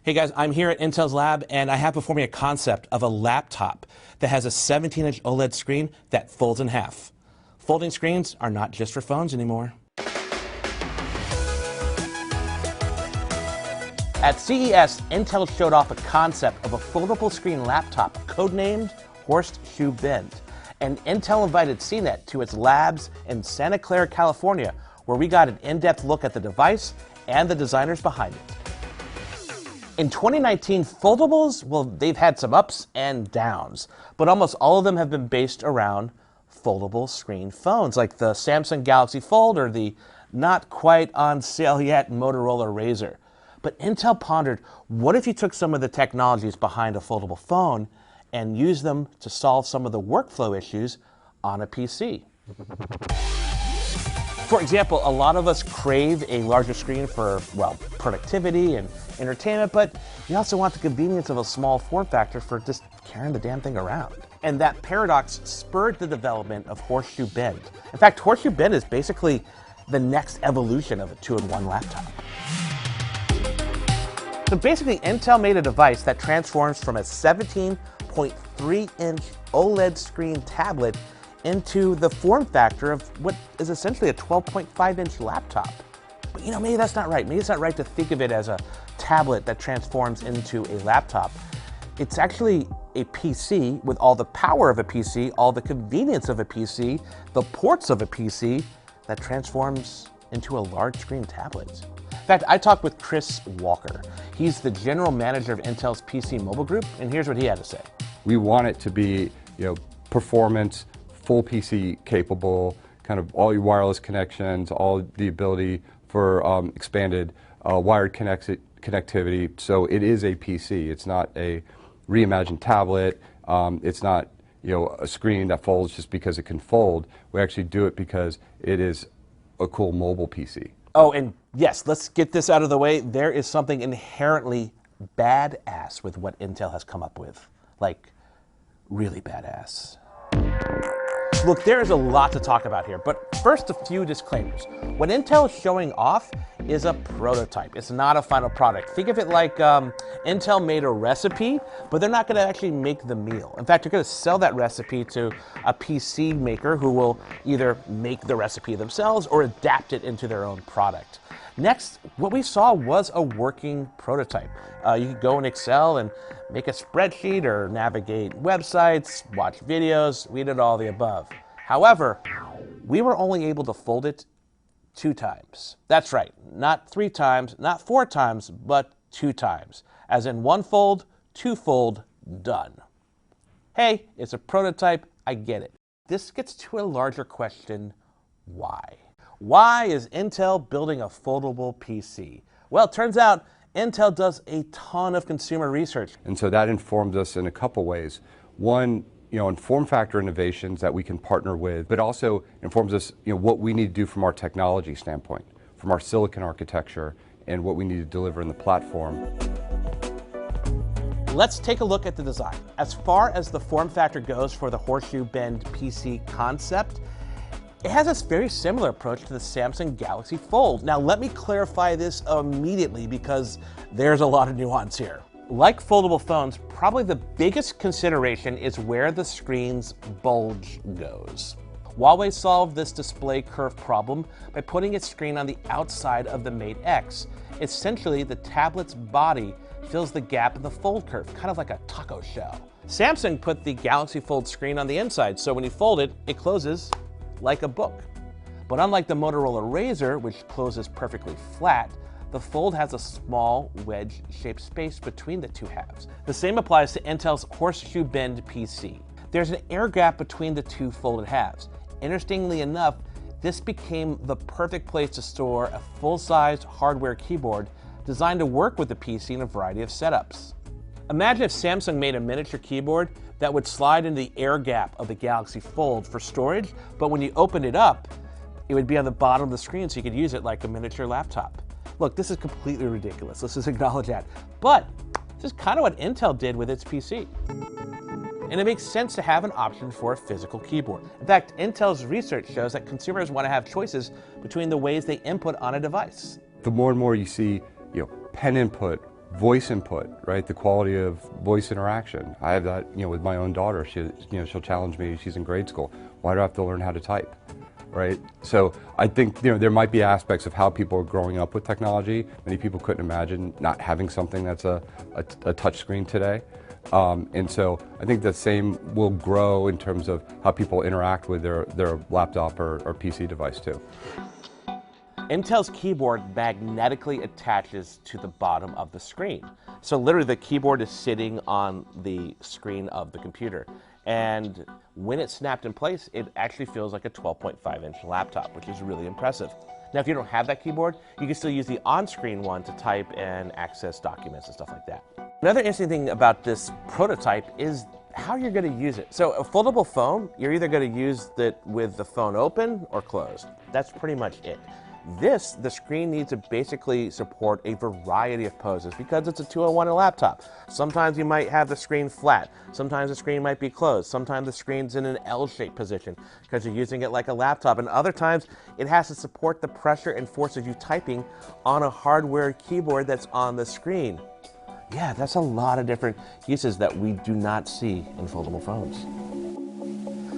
Hey guys, I'm here at Intel's lab and I have before me a concept of a laptop that has a 17-inch OLED screen that folds in half. Folding screens are not just for phones anymore. At CES, Intel showed off a concept of a foldable screen laptop codenamed Horseshoe Bend. And Intel invited CNET to its labs in Santa Clara, California, where we got an in-depth look at the device and the designers behind it. In 2019, foldables, well, they've had some ups and downs, but almost all of them have been based around foldable screen phones, like the Samsung Galaxy Fold or the not quite on sale yet Motorola Razr. But Intel pondered, what if you took some of the technologies behind a foldable phone and used them to solve some of the workflow issues on a PC? For example, a lot of us crave a larger screen for, well, productivity and entertainment, but you also want the convenience of a small form factor for just carrying the damn thing around. And that paradox spurred the development of Horseshoe Bend. In fact, Horseshoe Bend is basically the next evolution of a two-in-one laptop. So basically, Intel made a device that transforms from a 17.3-inch OLED screen tablet into the form factor of what is essentially a 12.5-inch laptop. But you know, maybe that's not right. Maybe it's not right to think of it as a tablet that transforms into a laptop. It's actually a PC with all the power of a PC, all the convenience of a PC, the ports of a PC that transforms into a large screen tablet. In fact, I talked with Chris Walker. He's the general manager of Intel's PC mobile group, and here's what he had to say. We want it to be, performance, full PC capable, kind of all your wireless connections, all the ability for expanded wired connectivity. So it is a PC. It's not a reimagined tablet. It's not a screen that folds just because it can fold. We actually do it because it is a cool mobile PC. Oh, and yes, let's get this out of the way. There is something inherently badass with what Intel has come up with. Like, really badass. Look, there is a lot to talk about here, but first a few disclaimers. What Intel is showing off is a prototype. It's not a final product. Think of it like Intel made a recipe, but they're not going to actually make the meal. In fact, they're going to sell that recipe to a PC maker who will either make the recipe themselves or adapt it into their own product. Next, what we saw was a working prototype. You could go in Excel and make a spreadsheet or navigate websites, watch videos, we did all the above. However, we were only able to fold it 2 times. That's right, not 3 times, not 4 times, but 2 times. As in 1 fold, 2 fold, done. Hey, it's a prototype, I get it. This gets to a larger question, why? Why is Intel building a foldable PC? Well, it turns out Intel does a ton of consumer research. And so that informs us in a couple ways. One, in form factor innovations that we can partner with, but also informs us, what we need to do from our technology standpoint, from our silicon architecture, and what we need to deliver in the platform. Let's take a look at the design. As far as the form factor goes for the Horseshoe Bend PC concept, it has a very similar approach to the Samsung Galaxy Fold. Now, let me clarify this immediately because there's a lot of nuance here. Like foldable phones, probably the biggest consideration is where the screen's bulge goes. Huawei solved this display curve problem by putting its screen on the outside of the Mate X. Essentially, the tablet's body fills the gap in the fold curve, kind of like a taco shell. Samsung put the Galaxy Fold screen on the inside, so when you fold it, it closes like a book. But unlike the Motorola Razr, which closes perfectly flat, the Fold has a small wedge-shaped space between the 2 halves. The same applies to Intel's Horseshoe Bend PC. There's an air gap between the 2 folded halves. Interestingly enough, this became the perfect place to store a full-sized hardware keyboard designed to work with the PC in a variety of setups. Imagine if Samsung made a miniature keyboard that would slide into the air gap of the Galaxy Fold for storage, but when you open it up, it would be on the bottom of the screen so you could use it like a miniature laptop. Look, this is completely ridiculous. Let's just acknowledge that. But this is kind of what Intel did with its PC. And it makes sense to have an option for a physical keyboard. In fact, Intel's research shows that consumers want to have choices between the ways they input on a device. The more and more you see, pen input voice input, right? The quality of voice interaction. I have that, with my own daughter. She'll challenge me. She's in grade school. Why do I have to learn how to type, right? So I think, there might be aspects of how people are growing up with technology. Many people couldn't imagine not having something that's a touch screen today. And so I think the same will grow in terms of how people interact with their laptop or PC device too. Intel's keyboard magnetically attaches to the bottom of the screen. So literally the keyboard is sitting on the screen of the computer. And when it's snapped in place, it actually feels like a 12.5-inch laptop, which is really impressive. Now, if you don't have that keyboard, you can still use the on-screen one to type and access documents and stuff like that. Another interesting thing about this prototype is how you're going to use it. So a foldable phone, you're either going to use it with the phone open or closed. That's pretty much it. The screen needs to basically support a variety of poses because it's a 2-in-1 laptop. Sometimes you might have the screen flat. Sometimes the screen might be closed. Sometimes the screen's in an L-shaped position because you're using it like a laptop. And other times it has to support the pressure and force of you typing on a hardware keyboard that's on the screen. Yeah, that's a lot of different uses that we do not see in foldable phones.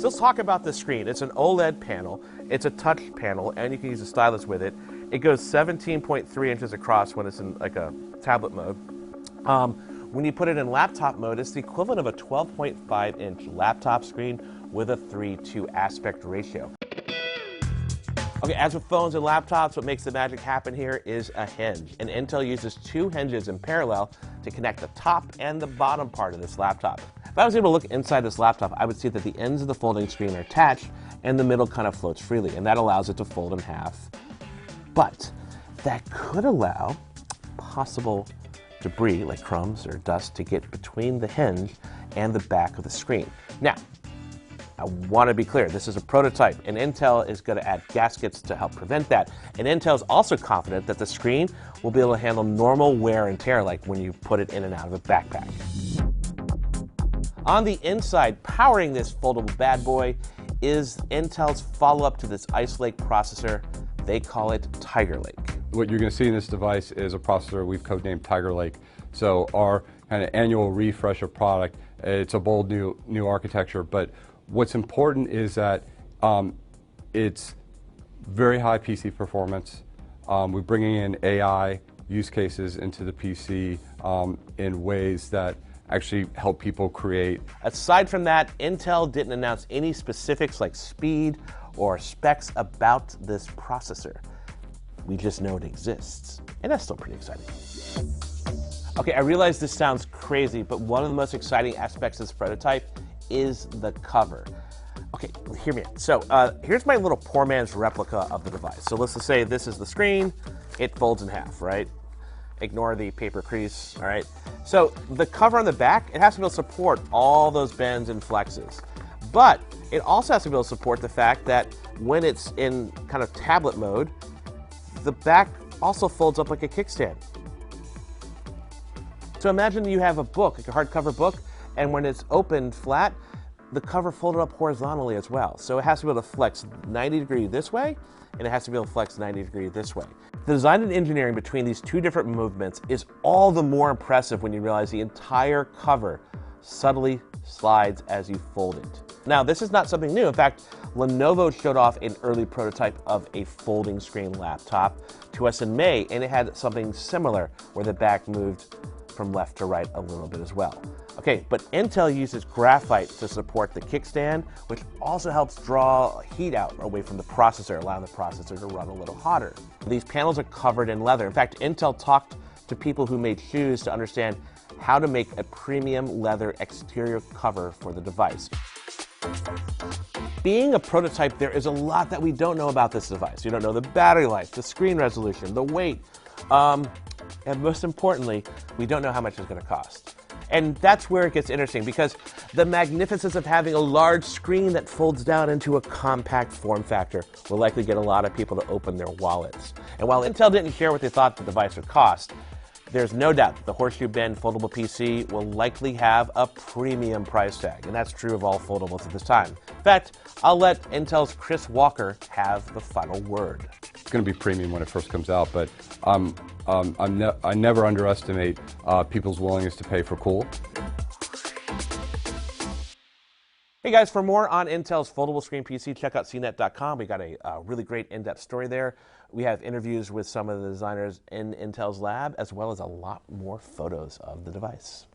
So let's talk about this screen. It's an OLED panel. It's a touch panel, and you can use a stylus with it. It goes 17.3 inches across when it's in like a tablet mode. When you put it in laptop mode, it's the equivalent of a 12.5-inch laptop screen with a 3:2 aspect ratio. Okay, as with phones and laptops, what makes the magic happen here is a hinge. And Intel uses 2 hinges in parallel to connect the top and the bottom part of this laptop. If I was able to look inside this laptop, I would see that the ends of the folding screen are attached and the middle kind of floats freely, and that allows it to fold in half. But that could allow possible debris like crumbs or dust to get between the hinge and the back of the screen. Now, I want to be clear, this is a prototype, and Intel is going to add gaskets to help prevent that. And Intel is also confident that the screen will be able to handle normal wear and tear, like when you put it in and out of a backpack. On the inside, powering this foldable bad boy is Intel's follow-up to this Ice Lake processor. They call it Tiger Lake. What you're going to see in this device is a processor we've codenamed Tiger Lake. So our kind of annual refresh of product, it's a bold new architecture, but what's important is that it's very high PC performance. We're bringing in AI use cases into the PC in ways that actually help people create. Aside from that, Intel didn't announce any specifics like speed or specs about this processor. We just know it exists, and that's still pretty exciting. Okay, I realize this sounds crazy, but one of the most exciting aspects of this prototype is the cover. Okay, hear me out. So here's my little poor man's replica of the device. So let's just say this is the screen. It folds in half, right? Ignore the paper crease, all right? So the cover on the back, it has to be able to support all those bends and flexes. But it also has to be able to support the fact that when it's in kind of tablet mode, the back also folds up like a kickstand. So imagine you have a book, like a hardcover book, and when it's opened flat, the cover folded up horizontally as well. So it has to be able to flex 90 degrees this way, and it has to be able to flex 90 degrees this way. The design and engineering between these two different movements is all the more impressive when you realize the entire cover subtly slides as you fold it. Now, this is not something new. In fact, Lenovo showed off an early prototype of a folding screen laptop to us in May, and it had something similar where the back moved from left to right a little bit as well. Okay, but Intel uses graphite to support the kickstand, which also helps draw heat out away from the processor, allowing the processor to run a little hotter. These panels are covered in leather. In fact, Intel talked to people who made shoes to understand how to make a premium leather exterior cover for the device. Being a prototype, there is a lot that we don't know about this device. You don't know the battery life, the screen resolution, the weight, and most importantly, we don't know how much it's going to cost. And that's where it gets interesting, because the magnificence of having a large screen that folds down into a compact form factor will likely get a lot of people to open their wallets. And while Intel didn't share what they thought the device would cost, there's no doubt that the Horseshoe Bend foldable PC will likely have a premium price tag, and that's true of all foldables at this time. fact, I'll let Intel's Chris Walker have the final word. It's going to be premium when it first comes out, but I never underestimate people's willingness to pay for cool. Hey guys, for more on Intel's foldable screen PC, check out cnet.com. We got a really great in-depth story there. We have interviews with some of the designers in Intel's lab, as well as a lot more photos of the device.